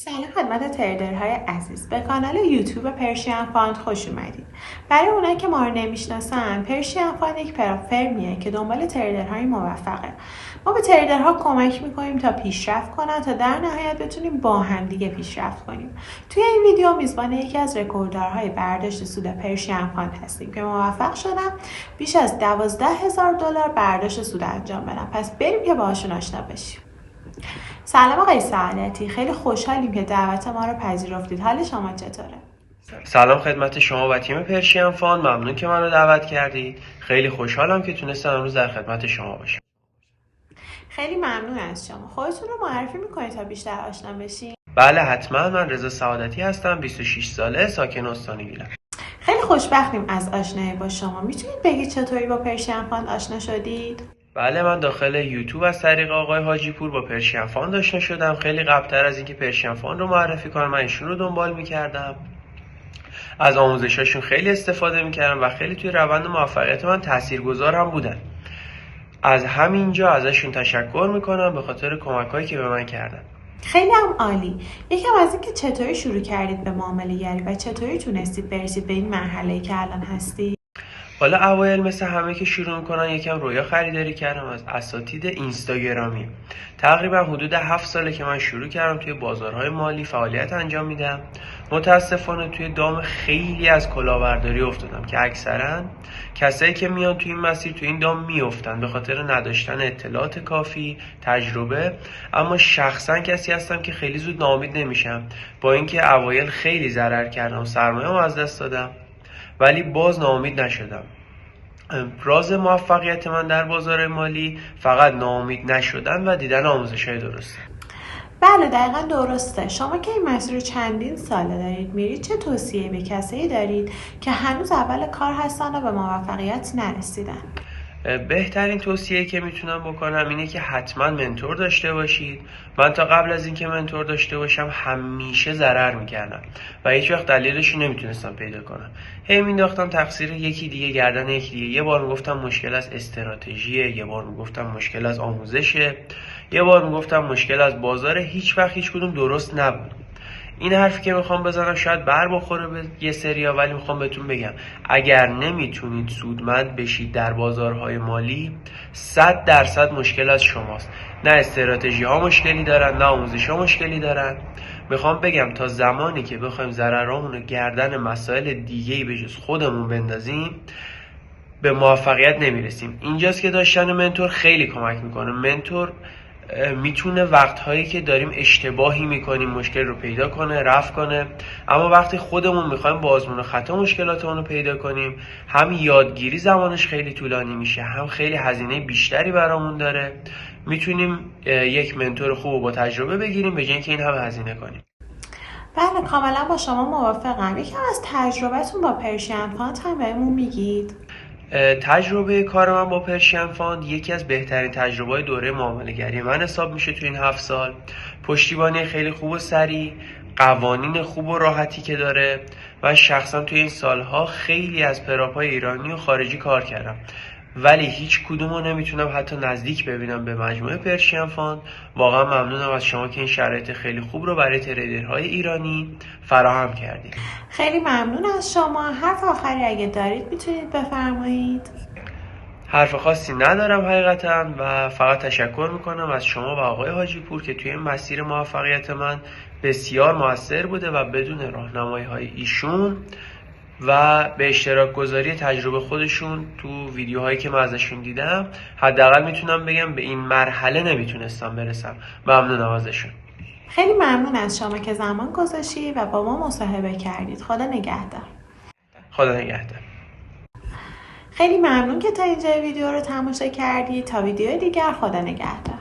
سلام خدمت تریدرهای عزیز. به کانال یوتیوب پرشین فاند خوش اومدید. برای اونایی که ما رو نمیشناسن، پرشین فاند یک فرمیه که دنبال تریدرهای موفقه. ما به تریدرها کمک میکنیم تا پیشرفت کنن تا در نهایت بتونیم با هم دیگه پیشرفت کنیم. توی این ویدیو میزبان یکی از رکورددارهای برداشت سود پرشین فاند هستیم که موفق شدن بیش از $12,000 برداشت سود انجام بدن. پس بریم که باهاشون آشنا بشیم. سلام آقای سعادتی، خیلی خوشحالیم که دعوت ما رو پذیرفتید. حال شما چطوره؟ سلام خدمت شما و تیم پرشین فاند. ممنون که منو دعوت کردید. خیلی خوشحالم که تونستم امروز در خدمت شما باشم. خیلی ممنون از شما. خودتون رو معرفی میکنید تا بیشتر آشنا بشیم؟ بله حتما. من رضا سعادتی هستم، 26 ساله، ساکن استان گیلان. خیلی خوشبختیم از آشنایی با شما. میتونید بگید چطوری با پرشین فاند آشنا شدید؟ بله من داخل یوتیوب از طریق آقای حاجی پور با پرشین فاند آشنا شدم. خیلی قبل‌تر از اینکه پرشین فاند رو معرفی کنم من ایشون رو دنبال می‌کردم. از آموزشاشون خیلی استفاده می‌کردم و خیلی توی روند موفقیت من تاثیرگذار هم بودن. از همینجا ازشون تشکر می‌کنم به خاطر کمک‌هایی که به من کردن. خیلی هم عالی. یکم از اینکه چطوری شروع کردید به معامله‌گری و چطوری تونستید برسید به این مرحله‌ای که الان هستید؟ حالا اوایل مثل همه که شروع میکنن یکم رویا خریداری کردم از اساتید اینستاگرامی. تقریبا حدود 7 ساله که من شروع کردم توی بازارهای مالی فعالیت انجام میدم. متاسفانه توی دام خیلی از کلاهبرداری افتادم که اکثرا کسایی که میان توی این مسیر توی این دام میافتن به خاطر نداشتن اطلاعات کافی، تجربه. اما شخصا کسی هستم که خیلی زود ناامید نمیشم. با اینکه اوایل خیلی ضرر کردم، سرمایه‌ام از دست دادم، ولی باز ناامید نشدم. راز موفقیت من در بازار مالی فقط ناامید نشدن و دیدن آموزش‌های درسته. بله دقیقا درسته. شما که این مسیر رو چندین ساله دارید میرید، چه توصیه به کسایی دارید که هنوز اول کار هستن و به موفقیت نرسیدن؟ بهترین توصیه‌ای که میتونم بکنم اینه که حتما منتور داشته باشید. من تا قبل از اینکه منتور داشته باشم همیشه ضرر میکردم و هیچ وقت دلیلش رو نمیتونستم پیدا کنم. هی مینداختم تقصیر یکی دیگه گردن یکی دیگه. یه بار میگفتم مشکل از استراتژیه، یه بار میگفتم مشکل از آموزشه، یه بار میگفتم مشکل از بازاره. هیچ وقت هیچ کدوم درست نبود. این حرفی که میخوام بزنم شاید بر بخوره به یه سریا، ولی میخوام بهتون بگم اگر نمیتونید سودمند بشید در بازارهای مالی 100% مشکل از شماست. نه استراتژی ها مشکلی دارن، نه آموزش ها مشکلی دارن. میخوام بگم تا زمانی که بخوایم ضررامون رو گردن مسائل دیگه‌ای به جز خودمون بندازیم به موفقیت نمیرسیم. اینجاست که داشتن منتور خیلی کمک میکنه. منتور میتونه وقتهایی که داریم اشتباهی میکنیم مشکل رو پیدا کنه، رفع کنه. اما وقتی خودمون میخوایم با آزمون و خطا مشکلاتمون رو پیدا کنیم، هم یادگیری زمانش خیلی طولانی میشه، هم خیلی هزینه بیشتری برامون داره. میتونیم یک منتور خوب با تجربه بگیریم به جای اینکه این همه هزینه کنیم. بله کاملا با شما موافقم. یکم از تجربتون با پرشین فاند هم بهمون میگید؟ تجربه کار من با پرشین فاند یکی از بهترین تجربه‌های دوره معامله‌گری من حساب میشه تو این 7 سال. پشتیبانی خیلی خوب و سریع، قوانین خوب و راحتی که داره. من شخصا توی این سالها خیلی از پراپای ایرانی و خارجی کار کردم، ولی هیچ کدومو نمیتونم حتی نزدیک ببینم به مجموعه پرشین فاند. واقعا ممنونم از شما که این شرایط خیلی خوب رو برای تریدرهای ایرانی فراهم کردید. خیلی ممنون از شما. حرف آخری اگه دارید میتونید بفرمایید. حرف خاصی ندارم حقیقتا و فقط تشکر میکنم از شما و آقای حاجی پور که توی این مسیر موفقیت من بسیار موثر بوده و بدون راهنمایی های ایشون و به اشتراک گذاری تجربه خودشون تو ویدیوهایی که من ازشون دیدم حداقل میتونم بگم به این مرحله نمیتونستم برسم. ممنونم ازشون. خیلی ممنون از شما که زمان گذاشتید و با ما مصاحبه کردید. خدا نگهدار. خدا نگهدار. خیلی ممنون که تا اینجا ویدیو رو تماشا کردید. تا ویدیو دیگر خدا نگهدار.